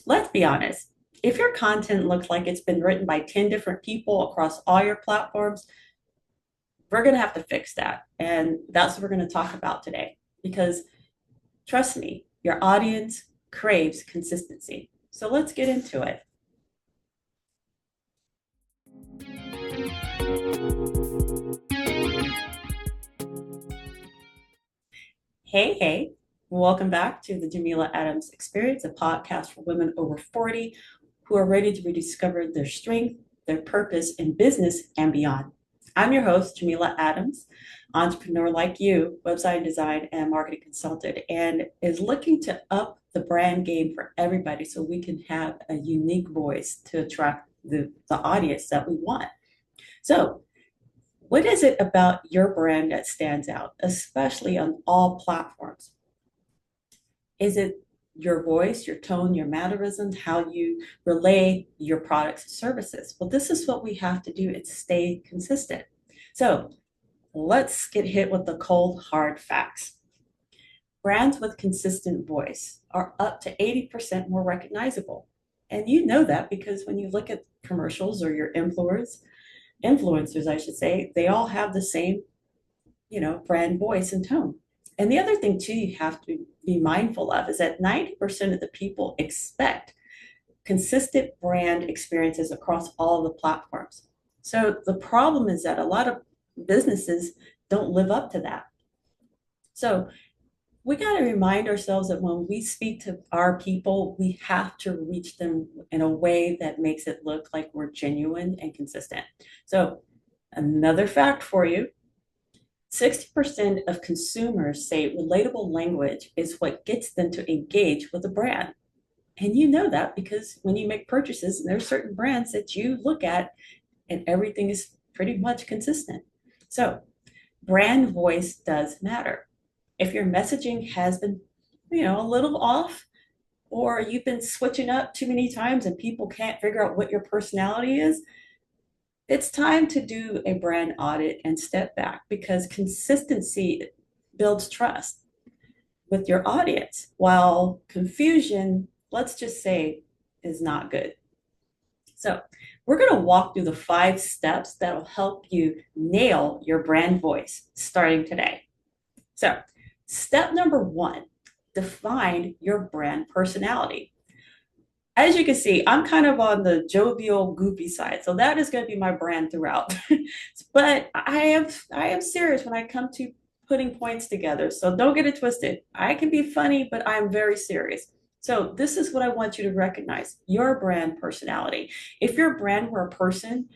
let's be honest. If your content looks like it's been written by 10 different people across all your platforms, we're going to have to fix that. And that's what we're going to talk about today. Because trust me, your audience craves consistency. So let's get into it. Hey, hey, welcome back to the Jameela Adams Experience, a podcast for women over 40 who are ready to rediscover their strength, their purpose in business and beyond. I'm your host, Jameela Adams, entrepreneur like you, website design and marketing consultant, and is looking to up the brand game for everybody so we can have a unique voice to attract the audience that we want. So, what is it about your brand that stands out, especially on all platforms? Is it your voice, your tone, your mannerisms, how you relay your products and services? Well, this is what we have to do is stay consistent. So let's get hit with the cold, hard facts. Brands with consistent voice are up to 80% more recognizable. And you know that because when you look at commercials or your influencers, I should say, they all have the same, brand voice and tone. And the other thing too you have to be mindful of is that 90% of the people expect consistent brand experiences across all the platforms. So the problem is that a lot of businesses don't live up to that. So we got to remind ourselves that when we speak to our people, we have to reach them in a way that makes it look like we're genuine and consistent. So another fact for you, 60% of consumers say relatable language is what gets them to engage with a brand. And you know that because when you make purchases, there are certain brands that you look at and everything is pretty much consistent. So brand voice does matter. If your messaging has been, a little off, or you've been switching up too many times and people can't figure out what your personality is, it's time to do a brand audit and step back because consistency builds trust with your audience, while confusion, let's just say, is not good. So, we're going to walk through the 5 steps that'll help you nail your brand voice starting today. So, step number 1, define your brand personality. As you can see, I'm kind of on the jovial, goofy side, so that is going to be my brand throughout. But I am serious when I come to putting points together, so don't get it twisted. I can be funny, but I'm very serious. So this is what I want you to recognize: your brand personality. If your brand were a person,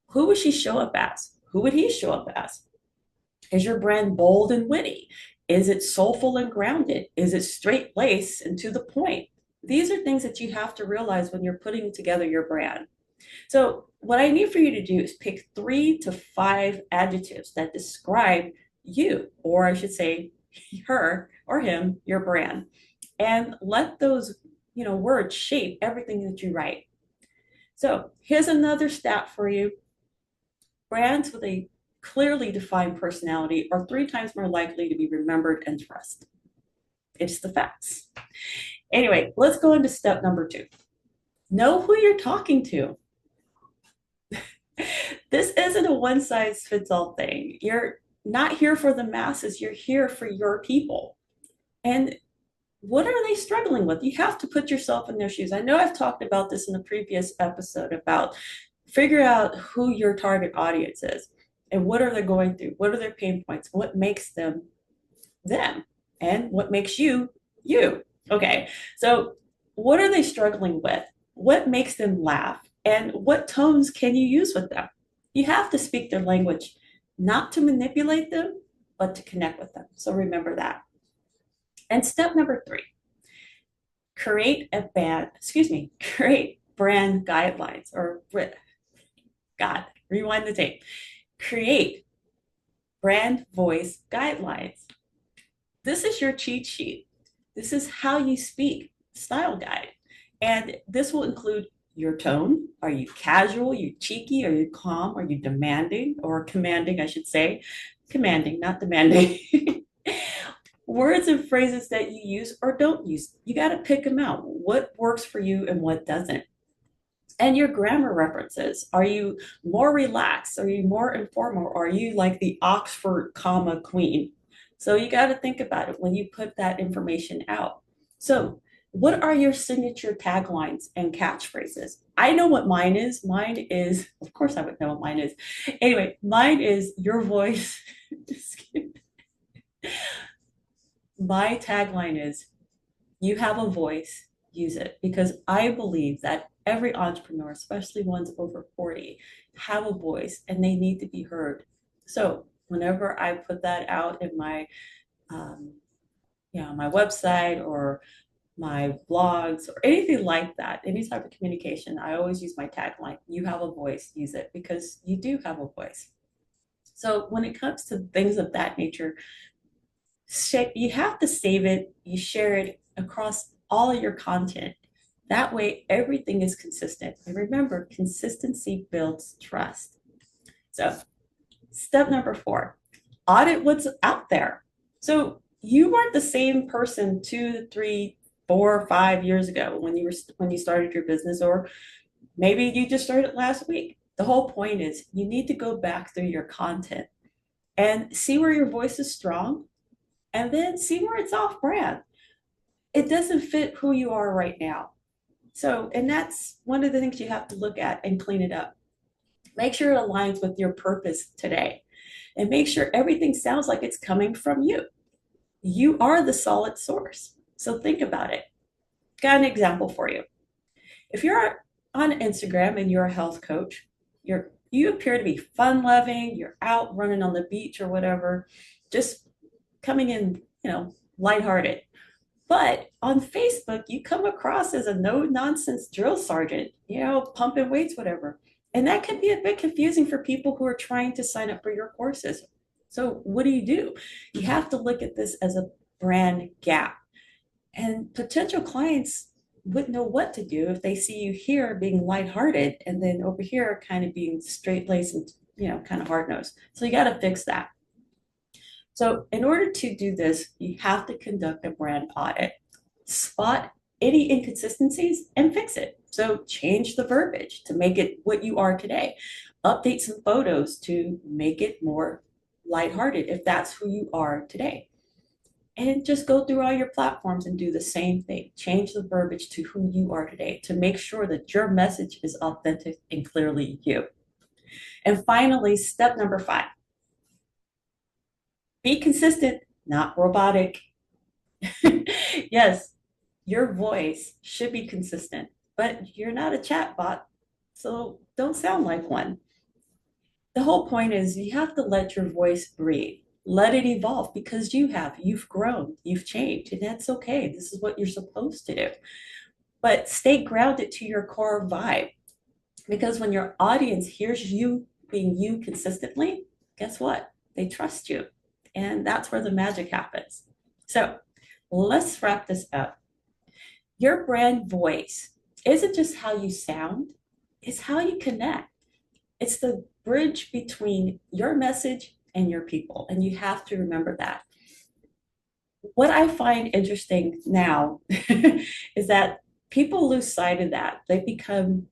who would she show up as? Who would he show up as? Is your brand bold and witty? Is it soulful and grounded? Is it straight laced and to the point? These are things that you have to realize when you're putting together your brand. So, what I need for you to do is pick 3 to 5 adjectives that describe you, or I should say, her or him, your brand, and let those words shape everything that you write. So, here's another stat for you: brands with a clearly defined personality are 3 times more likely to be remembered and trusted. It's the facts. Anyway, let's go into step number 2. Know who you're talking to. This isn't a one size fits all thing. You're not here for the masses, you're here for your people. And what are they struggling with? You have to put yourself in their shoes. I know I've talked about this in a previous episode about figure out who your target audience is and what are they going through? What are their pain points? What makes them them? And what makes you you? Okay, so what are they struggling with? What makes them laugh? And what tones can you use with them? You have to speak their language, not to manipulate them, but to connect with them. So remember that. And step number 3, create brand guidelines or God, rewind the tape. Create brand voice guidelines. This is your cheat sheet. This is how you speak, style guide. And this will include your tone. Are you casual? Are you cheeky? Are you calm? Are you demanding or commanding, I should say? Commanding, not demanding. Words and phrases that you use or don't use, you got to pick them out. What works for you and what doesn't? And your grammar references. Are you more relaxed? Are you more informal? Or are you like the Oxford comma queen? So you got to think about it when you put that information out. So, what are your signature taglines and catchphrases? I know what mine is. Mine is, of course, I would know what mine is. Anyway, mine is your voice. My tagline is you have a voice, use it. Because I believe that every entrepreneur, especially ones over 40, have a voice and they need to be heard. So whenever I put that out in my, um, my website or my blogs or anything like that, any type of communication, I always use my tagline, you have a voice, use it because you do have a voice. So when it comes to things of that nature, you have to save it, you share it across all of your content. That way, everything is consistent. And remember, consistency builds trust. So, step number 4, audit what's out there. So, you weren't the same person 2, 3, 4, 5 years ago when you started your business, or maybe you just started last week. The whole point is you need to go back through your content and see where your voice is strong and then see where it's off brand. It doesn't fit who you are right now. So, and that's one of the things you have to look at and clean it up. Make sure it aligns with your purpose today and make sure everything sounds like it's coming from you. You are the solid source. So think about it. Got an example for you. If you're on Instagram and you're a health coach, you appear to be fun loving, you're out running on the beach or whatever, just coming in, lighthearted. But on Facebook, you come across as a no nonsense drill sergeant, pumping weights, whatever. And that can be a bit confusing for people who are trying to sign up for your courses. So, what do? You have to look at this as a brand gap. And potential clients wouldn't know what to do if they see you here being lighthearted and then over here kind of being straight laced and, kind of hard nosed. So, you got to fix that. So in order to do this, you have to conduct a brand audit, spot any inconsistencies and fix it. So change the verbiage to make it what you are today. Update some photos to make it more lighthearted if that's who you are today. And just go through all your platforms and do the same thing. Change the verbiage to who you are today to make sure that your message is authentic and clearly you. And finally, step number 5, be consistent, not robotic. Yes, your voice should be consistent, but you're not a chat bot, so don't sound like one. The whole point is you have to let your voice breathe. Let it evolve because you've grown, you've changed, and that's okay. This is what you're supposed to do. But stay grounded to your core vibe because when your audience hears you being you consistently, guess what? They trust you. And that's where the magic happens. So let's wrap this up. Your brand voice isn't just how you sound, it's how you connect. It's the bridge between your message and your people. And you have to remember that. What I find interesting now is that people lose sight of that. They become,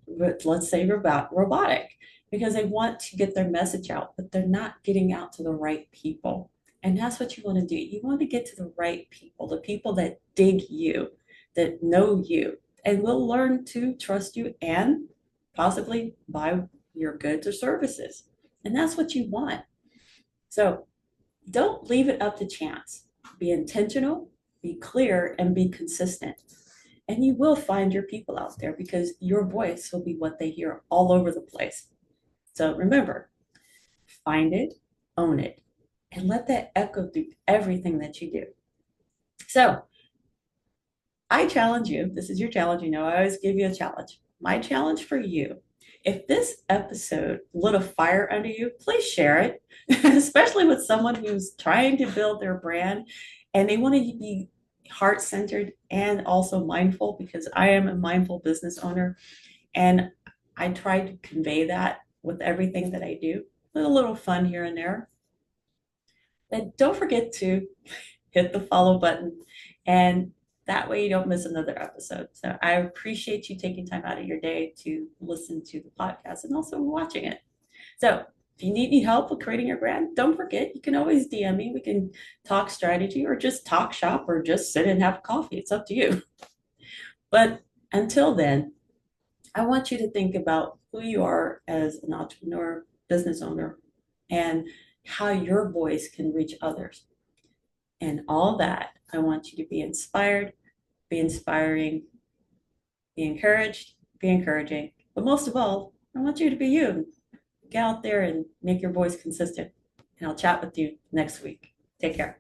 let's say, robotic because they want to get their message out, but they're not getting out to the right people. And that's what you want to do. You want to get to the right people, the people that dig you, that know you, and will learn to trust you and possibly buy your goods or services. And that's what you want. So don't leave it up to chance. Be intentional, be clear, and be consistent. And you will find your people out there because your voice will be what they hear all over the place. So remember, find it, own it, and let that echo through everything that you do. So I challenge you. This is your challenge. I always give you a challenge. My challenge for you, if this episode lit a fire under you, please share it, especially with someone who's trying to build their brand and they want to be heart-centered and also mindful because I am a mindful business owner and I try to convey that with everything that I do with a little fun here and there. then don't forget to hit the follow button. And that way you don't miss another episode. So I appreciate you taking time out of your day to listen to the podcast and also watching it. So if you need any help with creating your brand, don't forget, you can always DM me. We can talk strategy or just talk shop or just sit and have coffee. It's up to you. But until then, I want you to think about who you are as an entrepreneur, business owner, and how your voice can reach others. And all that, I want you to be inspired, be inspiring, be encouraged, be encouraging. But most of all, I want you to be you. Get out there and make your voice consistent. And I'll chat with you next week. Take care.